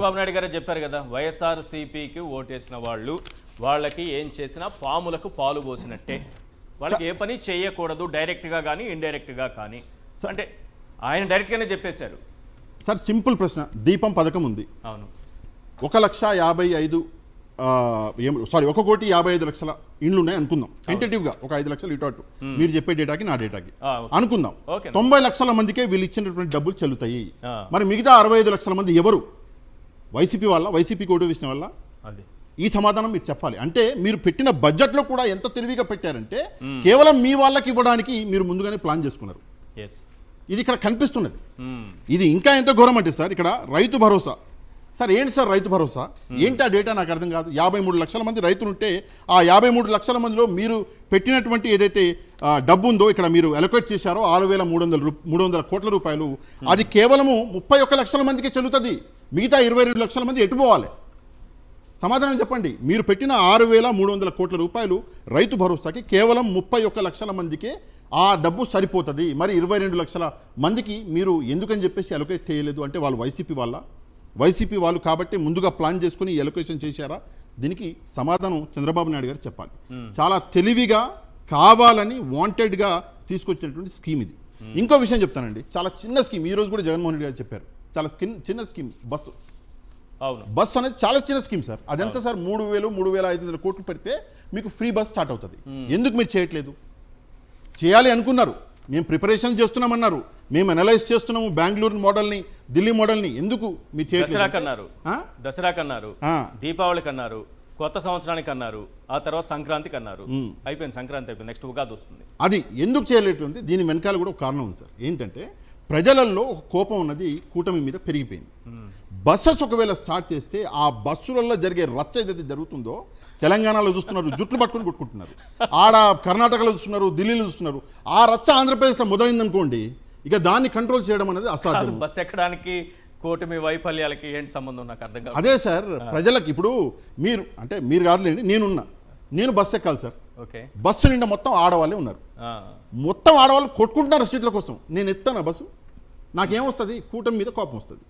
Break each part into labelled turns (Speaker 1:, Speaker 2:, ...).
Speaker 1: చంద్రబాబు నాయుడు గారు చెప్పారు కదా, వైఎస్ఆర్సీపీకి ఓటేసిన వాళ్ళకి ఏం చేసినా పాములకు పాలు పోసినట్టే, వాళ్ళకి ఏ పని చేయకూడదు డైరెక్ట్గా కానీ ఇండైరెక్ట్గా కానీ అంటే ఆయన డైరెక్ట్గానే చెప్పేశారు.
Speaker 2: సార్ సింపుల్ ప్రశ్న, దీపం పథకం ఉంది.
Speaker 1: అవును,
Speaker 2: 1,55,000 ఇండ్లు ఉన్నాయి అనుకుందాం. టెంటేటివ్గా ఒక 5 లక్షలు ఇటు అటు, మీరు చెప్పే డేటాకి నా డేటాకి అనుకుందాం. 90 లక్షల మందికే వీళ్ళు ఇచ్చినటువంటి డబ్బులు చెల్లుతాయి. మరి మిగతా 65 లక్షల మంది ఎవరు? వైసీపీ వాళ్ళ, వైసీపీకి ఓటు వేసిన వల్ల? ఈ సమాధానం మీరు చెప్పాలి. అంటే మీరు పెట్టిన బడ్జెట్లో కూడా ఎంత తెలివిగా పెట్టారంటే కేవలం మీ వాళ్ళకి ఇవ్వడానికి మీరు ముందుగానే ప్లాన్ చేసుకున్నారు. ఇది ఇక్కడ కనిపిస్తున్నది. ఇది ఇంకా ఎంత ఘోరం అంటే సార్, ఇక్కడ రైతు భరోసా. సార్ ఏంటి సార్ రైతు భరోసా? ఏంటి ఆ డేటా నాకు అర్థం కాదు. 53 లక్షల మంది రైతులు ఉంటే ఆ 53 లక్షల మందిలో మీరు పెట్టినటువంటి ఏదైతే డబ్బు ఉందో, ఇక్కడ మీరు అలొకేట్ చేశారో 6,300 కోట్ల రూపాయలు, అది కేవలము 31 లక్షల మందికి చెల్లుతుంది. మిగతా 22 లక్షల మంది ఎటుపోవాలి? సమాధానం చెప్పండి. మీరు పెట్టిన 6,300 కోట్ల రూపాయలు రైతు భరోసాకి కేవలం 31 లక్షల మందికే ఆ డబ్బు సరిపోతుంది. మరి 22 లక్షల మందికి మీరు ఎందుకని చెప్పేసి అలొకేట్ చేయలేదు అంటే వాళ్ళు వైసీపీ వాళ్ళు కాబట్టి ముందుగా ప్లాన్ చేసుకుని అలొకేషన్ చేశారా? దీనికి సమాధానం చంద్రబాబు నాయుడు గారు చెప్పాలి. చాలా తెలివిగా కావాలని వాంటెడ్గా తీసుకొచ్చినటువంటి స్కీమ్ ఇది. ఇంకో విషయం చెప్తానండి, చాలా చిన్న స్కీమ్. ఈ రోజు కూడా జగన్మోహన్ రెడ్డి గారు చెప్పారు, చాలా చిన్న స్కీమ్ బస్సు. బస్ అనేది చాలా చిన్న స్కీమ్ సార్. అదంతా సార్ 3,500 కోట్లు పెడితే మీకు ఫ్రీ బస్ స్టార్ట్ అవుతుంది. ఎందుకు మీరు చేయట్లేదు? చేయాలి అనుకున్నారు, మేము ప్రిపరేషన్ చేస్తున్నామన్నారు, మేము అనలైజ్ చేస్తున్నాము బెంగళూరు మోడల్ని, ఢిల్లీ మోడల్ని. ఎందుకు మీరు చేయట్లేదు?
Speaker 1: దసరాకి అన్నారు, దీపావళికి అన్నారు, కొత్త సంవత్సరానికి అన్నారు, ఆ తర్వాత సంక్రాంతికి అన్నారు. అయిపోయింది, సంక్రాంతి అయిపోయింది, నెక్స్ట్ ఉగాది వస్తుంది.
Speaker 2: అది ఎందుకు చేయలేదు? దీని వెనకాల కూడా ఒక కారణం ఉంది సార్. ఏంటంటే ప్రజలలో ఒక కోపం ఉన్నది కూటమి మీద పెరిగిపోయింది. బస్సెస్ ఒకవేళ స్టార్ట్ చేస్తే ఆ బస్సులలో జరిగే రచ్చ ఏదైతే జరుగుతుందో, తెలంగాణలో చూస్తున్నారు జుట్లు పట్టుకుని కొట్టుకుంటున్నారు, ఆడ కర్ణాటకలో చూస్తున్నారు, ఢిల్లీలో చూస్తున్నారు. ఆ రచ్చ ఆంధ్రప్రదేశ్లో మొదలైందనుకోండి, ఇక దాన్ని కంట్రోల్ చేయడం అనేది అసాధ్యం.
Speaker 1: బస్ ఎక్కడానికి కూటమి వైఫల్యాలకి ఏంటి సంబంధం నాకు అర్థం కాదు.
Speaker 2: అదే సార్, ప్రజలకు ఇప్పుడు మీరు కాదులేండి, నేను బస్సు ఎక్కాలి సార్. బస్సు నిండా మొత్తం ఆడవాళ్ళే ఉన్నారు, మొత్తం ఆడవాళ్ళు కొట్టుకుంటున్నారు సీట్ల కోసం. నేను ఎత్తాను బస్సు, నాకేమొస్తుంది? కూటమి మీద కోపం వస్తుంది.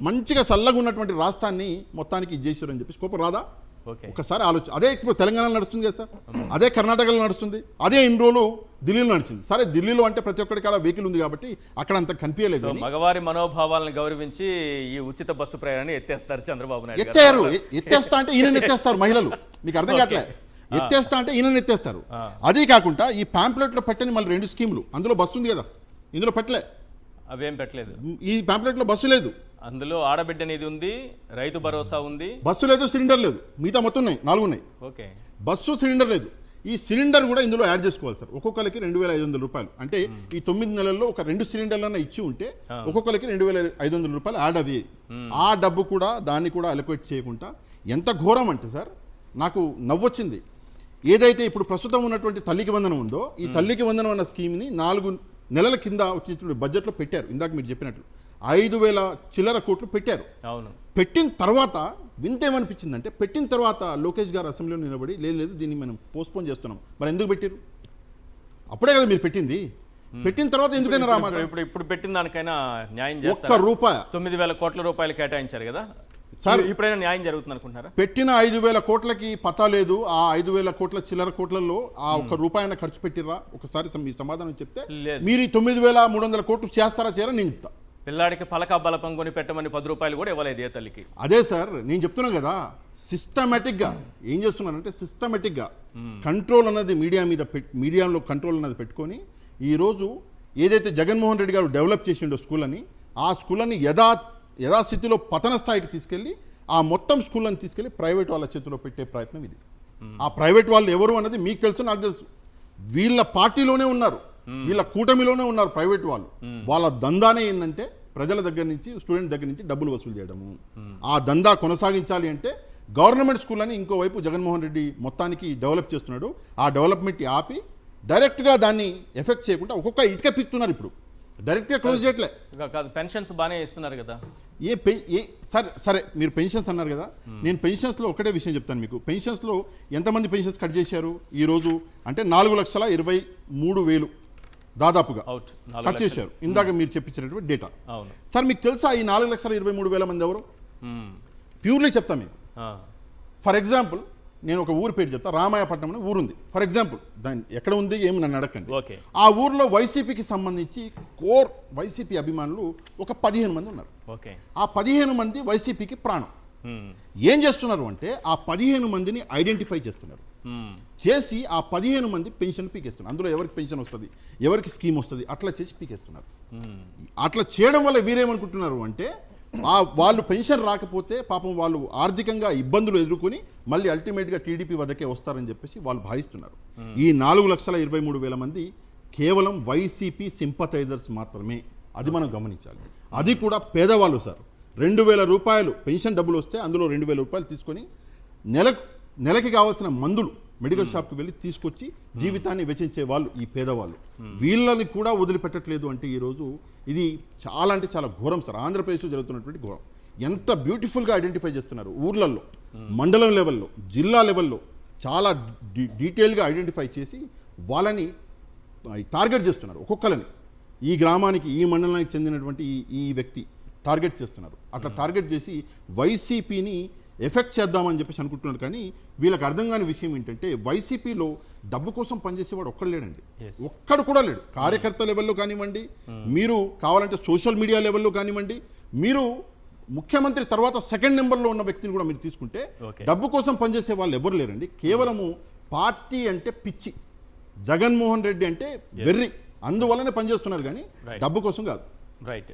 Speaker 2: మంచిగా చల్లగా ఉన్నటువంటి రాష్ట్రాన్ని మొత్తానికి ఇచ్చేసారు అని చెప్పేసి కోపం రాదా? ఒకసారి ఆలోచన. అదే ఇప్పుడు తెలంగాణలో నడుస్తుంది కదా సార్, అదే కర్ణాటకలో నడుస్తుంది, అదే ఇన్ని రోజులు ఢిల్లీలో నడిచింది. సరే దిల్లీలో అంటే ప్రతి ఒక్కరికి అలా వెహికల్ ఉంది కాబట్టి అక్కడ అంత కనిపించలేదు.
Speaker 1: మగవారి మనోభావాలను గౌరవించి ఈ ఉచిత బస్సు ప్రయాణాన్ని ఎత్తేస్తారు చంద్రబాబు నాయుడు.
Speaker 2: ఎత్తేస్తా అంటే ఈయన ఎత్తేస్తారు మహిళలు. మీకు అర్థం కావట్లే? ఎత్తేస్తా అంటే ఈయన ఎత్తేస్తారు. అదే కాకుండా ఈ ప్యాంప్లెట్లో పెట్టని మళ్ళీ 2 స్కీములు, అందులో బస్సు ఉంది కదా, ఇందులో పెట్టలే.
Speaker 1: అవేం పెట్టలేదు.
Speaker 2: ఈ ప్యాంప్లెట్లో బస్సు లేదు,
Speaker 1: అందులో ఆడబిడ్డ అనేది ఉంది, రైతు భరోసా ఉంది,
Speaker 2: బస్సు లేదు, సిలిండర్ లేదు. మిగతా మొత్తం ఉన్నాయి, 4 ఉన్నాయి. బస్సు సిలిండర్ లేదు. ఈ సిలిండర్ కూడా ఇందులో యాడ్ చేసుకోవాలి సార్. ఒక్కొక్కరికి 2,500 రూపాయలు. అంటే ఈ 9 నెలల్లో ఒక 2 సిలిండర్లన్నా ఇచ్చి ఉంటే ఒక్కొక్కరికి 2,500 రూపాయలు యాడ్ అవి. ఆ డబ్బు కూడా దాన్ని కూడా అలొకేట్ చేయకుండా ఎంత ఘోరం అంటే సార్, నాకు నవ్వొచ్చింది. ఏదైతే ఇప్పుడు ప్రస్తుతం ఉన్నటువంటి తల్లికి వందనం ఉందో, ఈ తల్లికి వందనం అన్న స్కీమ్ని 4 నెలల కింద వచ్చేటువంటి బడ్జెట్లో పెట్టారు. ఇందాక మీరు చెప్పినట్లు 5,000 చిల్లర కోట్లు పెట్టారు. పెట్టిన తర్వాత వింతేమనిపించిందంటే, పెట్టిన తర్వాత లోకేష్ గారు అసెంబ్లీలో నిలబడి లేదు దీన్ని మనం పోస్ట్పోన్ చేస్తున్నాం. మరి ఎందుకు పెట్టారు? అప్పుడే కదా మీరు పెట్టింది. పెట్టిన తర్వాత ఎందుకైనా రామాట?
Speaker 1: ఇప్పుడు పెట్టిన దానికైనా న్యాయం చేస్తారు.
Speaker 2: ₹1
Speaker 1: 9,000 కోట్ల రూపాయలు కేటాయించారు కదా సార్, ఇప్పుడైనా న్యాయం జరుగుతుంది అనుకుంటున్నారా?
Speaker 2: పెట్టిన 5,000 కోట్లకి పతా లేదు. ఆ 5,000 కోట్ల చిల్లర కోట్లలో ఆ ₹1 ఖర్చు పెట్టిర్రా? ఒకసారి మీ సమాధానం చెప్తే. మీరు 9,300 కోట్లు చేస్తారా చేయరా నేను చెప్తా.
Speaker 1: పిల్లాడికి పలక బలపం కొని పెట్టమని ₹10 కూడా ఇవ్వలేదు ఏ తల్లికి.
Speaker 2: అదే సార్ నేను చెప్తున్నాను కదా, సిస్టమేటిక్గా ఏం చేస్తున్నానంటే, సిస్టమేటిక్గా కంట్రోల్ అన్నది మీడియాలో కంట్రోల్ అన్నది పెట్టుకొని ఈరోజు ఏదైతే జగన్మోహన్ రెడ్డి గారు డెవలప్ చేసిండో స్కూళ్ళని, ఆ స్కూళ్ళని యథాస్థితిలో పతన స్థాయికి తీసుకెళ్ళి ఆ మొత్తం స్కూళ్ళని తీసుకెళ్ళి ప్రైవేట్ వాళ్ళ చేతిలో పెట్టే ప్రయత్నం ఇది. ఆ ప్రైవేట్ వాళ్ళు ఎవరు అన్నది మీకు తెలుసు, నాకు తెలుసు. వీళ్ళ పార్టీలోనే ఉన్నారు, వీళ్ళ కూటమిలోనే ఉన్నారు ప్రైవేట్ వాళ్ళు. వాళ్ళ దందానే ఏంటంటే ప్రజల దగ్గర నుంచి, స్టూడెంట్ దగ్గర నుంచి డబ్బులు వసూలు చేయడము. ఆ దందా కొనసాగించాలి అంటే గవర్నమెంట్ స్కూల్ అని ఇంకోవైపు జగన్మోహన్ రెడ్డి మొత్తానికి డెవలప్ చేస్తున్నాడు. ఆ డెవలప్మెంట్ ఆపి డైరెక్ట్గా దాన్ని ఎఫెక్ట్ చేయకుండా ఒక్కొక్క ఇటుక పిక్తున్నారు. ఇప్పుడు డైరెక్ట్గా క్లోజ్ చేయట్లే.
Speaker 1: పెన్షన్స్ బాగానే ఇస్తున్నారు కదా.
Speaker 2: సరే మీరు పెన్షన్స్ అన్నారు కదా, నేను పెన్షన్స్లో ఒకటే విషయం చెప్తాను మీకు. పెన్షన్స్లో ఎంతమంది పెన్షన్స్ కట్ చేశారు ఈరోజు అంటే 4,23,000 దాదాపుగా కట్ చేశారు. ఇందాక మీరు చెప్పించినటువంటి డేటా. సార్ మీకు తెలుసా ఈ 4,23,000 మంది ఎవరు? ప్యూర్లీ చెప్తా మీకు.
Speaker 1: ఆ,
Speaker 2: ఫర్ ఎగ్జాంపుల్ నేను ఒక ఊరి పేరు చెప్తా, రామాయపట్నం అనే ఊరుంది ఫర్ ఎగ్జాంపుల్. దాన్ని ఎక్కడ ఉంది ఏమి నన్ను అడగండి.
Speaker 1: ఓకే.
Speaker 2: ఆ ఊర్లో వైసీపీకి సంబంధించి కోర్ వైసీపీ అభిమానులు ఒక 15 మంది ఉన్నారు.
Speaker 1: ఓకే.
Speaker 2: ఆ 15 మంది వైసీపీకి ప్రాణం.
Speaker 1: ఉమ్,
Speaker 2: ఏం చేస్తున్నారు అంటే ఆ 15 మందిని ఐడెంటిఫై చేస్తున్నారు.
Speaker 1: ఉమ్,
Speaker 2: చేసి ఆ 15 మంది పెన్షన్ పీకేస్తున్నారు. అందులో ఎవరికి పెన్షన్ వస్తుంది, ఎవరికి స్కీమ్ వస్తుంది, అట్లా చేసి పీకేస్తున్నారు.
Speaker 1: ఉమ్,
Speaker 2: అట్లా చేయడం వల్ల వీరేమనుకుంటున్నారు అంటే వాళ్ళు పెన్షన్ రాకపోతే పాపం వాళ్ళు ఆర్థికంగా ఇబ్బందులు ఎదుర్కొని మళ్ళీ అల్టిమేట్గా టీడీపీ వద్దకే వస్తారని చెప్పేసి వాళ్ళు భావిస్తున్నారు. ఈ 4,23,000 మంది కేవలం వైసీపీ సింపథైజర్స్ మాత్రమే. అది మనం గమనించాలి. అది కూడా పేదవాళ్ళు సార్. 2,000 రూపాయలు పెన్షన్ డబ్బులు వస్తే అందులో 2,000 రూపాయలు తీసుకొని నెలకి కావాల్సిన మందులు మెడికల్ షాప్కి వెళ్ళి తీసుకొచ్చి జీవితాన్ని వెచ్చించే వాళ్ళు ఈ పేదవాళ్ళు. వీళ్ళని కూడా వదిలిపెట్టట్లేదు అంటే ఈరోజు ఇది చాలా అంటే చాలా ఘోరం సార్. ఆంధ్రప్రదేశ్లో జరుగుతున్నటువంటి ఘోరం. ఎంత బ్యూటిఫుల్గా ఐడెంటిఫై చేస్తున్నారు ఊర్లలో, మండలం లెవెల్లో, జిల్లా లెవెల్లో చాలా డీటెయిల్గా ఐడెంటిఫై చేసి వాళ్ళని టార్గెట్ చేస్తున్నారు. ఒక్కొక్కరిని ఈ గ్రామానికి ఈ మండలానికి చెందినటువంటి ఈ వ్యక్తి టార్గెట్ చేస్తున్నారు. అట్లా టార్గెట్ చేసి వైసీపీని ఎఫెక్ట్ చేద్దామని చెప్పేసి అనుకుంటున్నారు. కానీ వీళ్ళకి అర్థం కాని విషయం ఏంటంటే వైసీపీలో డబ్బు కోసం పనిచేసేవాడు ఒక్కడు లేడండి. ఒక్కడు కూడా లేడు. కార్యకర్త లెవెల్లో కానివ్వండి, మీరు కావాలంటే సోషల్ మీడియా లెవెల్లో కానివ్వండి, మీరు ముఖ్యమంత్రి తర్వాత సెకండ్ నెంబర్లో ఉన్న వ్యక్తిని కూడా మీరు తీసుకుంటే డబ్బు కోసం పనిచేసే వాళ్ళు ఎవరు లేరండి. కేవలము పార్టీ అంటే పిచ్చి, జగన్మోహన్ రెడ్డి అంటే వెర్రి, అందువల్లనే పనిచేస్తున్నారు కానీ డబ్బు కోసం కాదు.
Speaker 1: రైట్.